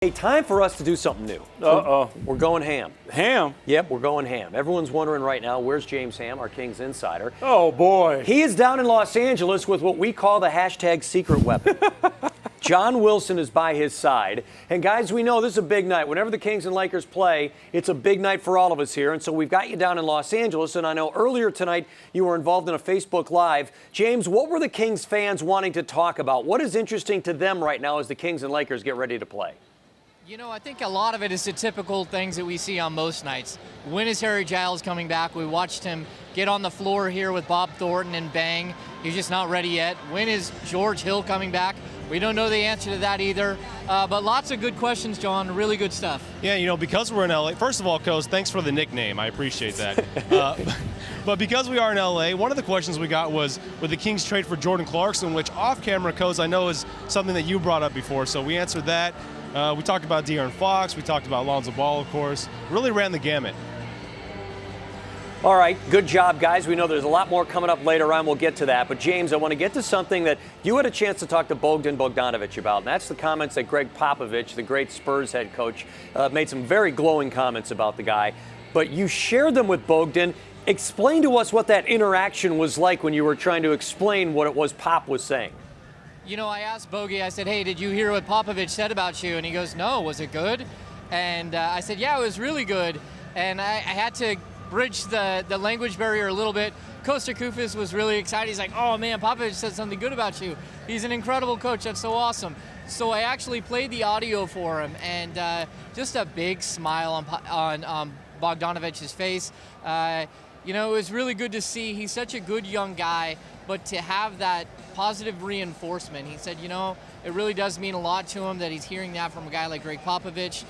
Hey, time for us to do something new. We're going ham. Ham? Yep, we're going ham. Everyone's wondering right now, where's James Ham, our Kings insider? Oh, boy. He is down in Los Angeles with what we call the hashtag secret weapon. John Wilson is by his side. And guys, we know this is a big night. Whenever the Kings and Lakers play, it's a big night for all of us here. And so we've got you down in Los Angeles. And I know earlier tonight you were involved in a Facebook Live. James, what were the Kings fans wanting to talk about? What is interesting to them right now as the Kings and Lakers get ready to play? You know, I think a lot of it is the typical things that we see on most nights. When is Harry Giles coming back? We watched him get on the floor here with Bob Thornton and bang. He's just not ready yet. When is George Hill coming back? We don't know the answer to that either. But lots of good questions, John. Really good stuff. Yeah, you know, because we're in L.A., first of all, Coach, thanks for the nickname. I appreciate that. But because we are in L.A., one of the questions we got was, with the Kings trade for Jordan Clarkson, which off-camera, Coach, I know is something that you brought up before. So we answered that. We talked about De'Aaron Fox. We talked about Lonzo Ball, of course. Really ran the gamut. All right, good job, guys. We know there's a lot more coming up later on. We'll get to that. But, James, I want to get to something that you had a chance to talk to Bogdan Bogdanovich about, and that's the comments that Greg Popovich, the great Spurs head coach, made some very glowing comments about the guy. But you shared them with Bogdan. Explain to us what that interaction was like when you were trying to explain what it was Pop was saying. You know, I asked Bogey, I said, hey, did you hear what Popovich said about you? And he goes, no, was it good? And I said, yeah, it was really good. And I had to bridge the language barrier a little bit. Costa Koufis was really excited. He's like, oh, man, Popovich said something good about you. He's an incredible coach. That's so awesome. So I actually played the audio for him, and just a big smile on Bogdanovich's face. You know, it was really good to see. He's such a good young guy, but to have that positive reinforcement, he said, you know, it really does mean a lot to him that he's hearing that from a guy like Greg Popovich.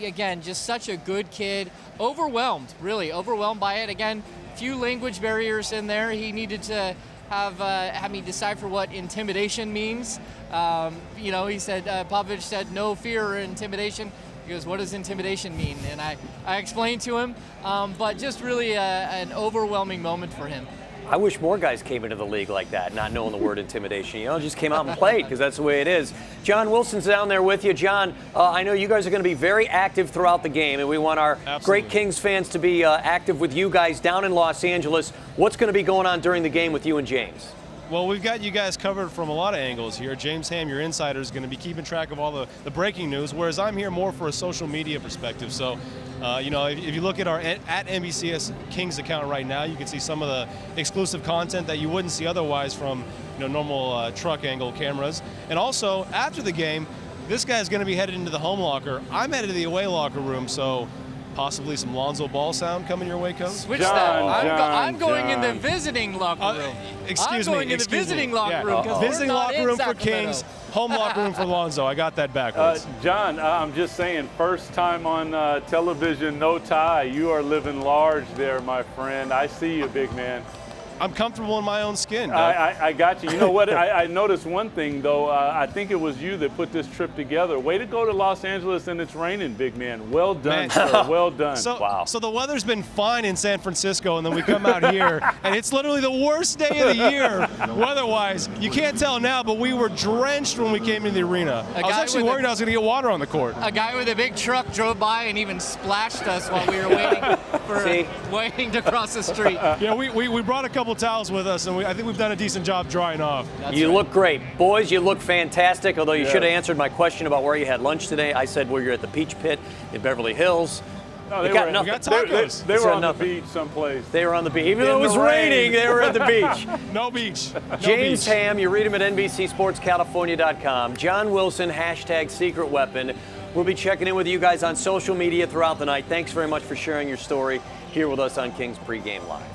Again, just such a good kid. Overwhelmed, really overwhelmed by it. Again, few language barriers in there. He needed to have me decipher what intimidation means. You know, he said, Popovich said, no fear or intimidation. He goes, what does intimidation mean? And I explained to him, but just really an overwhelming moment for him. I wish more guys came into the league like that, not knowing the word intimidation. You know, just came out and played because that's the way it is. John Wilson's down there with you. John, I know you guys are going to be very active throughout the game, and we want our great Kings fans to be active with you guys down in Los Angeles. What's going to be going on during the game with you and James? Well, we've got you guys covered from a lot of angles here. James Ham, your insider, is going to be keeping track of all the breaking news, whereas I'm here more for a social media perspective. So, you know, if you look at our at NBC Kings account right now, you can see some of the exclusive content that you wouldn't see otherwise from, you know, normal truck angle cameras. And also, after the game, this guy's going to be headed into the home locker. I'm headed to the away locker room, so possibly some Lonzo Ball sound coming your way, Coach? Switch that. I'm going in the visiting locker room. Excuse me. I'm going in the visiting locker room. Visiting locker room for Kings, home locker room for Lonzo. I got that backwards. John, I'm just saying, first time on television, no tie. You are living large there, my friend. I see you, big man. I'm comfortable in my own skin. I got you. You know what? I noticed one thing, though. I think it was you that put this trip together. Way to go to Los Angeles, and it's raining, big man. Well done, sir. Well done. Wow. So the weather's been fine in San Francisco, and then we come out here, and it's literally the worst day of the year weather-wise. You can't tell now, but we were drenched when we came into the arena. I was actually worried I was going to get water on the court. A guy with a big truck drove by and even splashed us while we were waiting to cross the street. Yeah, we brought a couple towels with us, and I think we've done a decent job drying off. You look great. Boys, you look fantastic, although you should have answered my question about where you had lunch today. I said where you're at the Peach Pit in Beverly Hills. No, they got were, nothing. We got tacos. They were on the beach someplace. They were on the beach. Even though it was raining, they were at the beach. No beach. No James beach. Ham, you read him at NBCSportsCalifornia.com. John Wilson, hashtag secret weapon. We'll be checking in with you guys on social media throughout the night. Thanks very much for sharing your story here with us on Kings Pregame Live.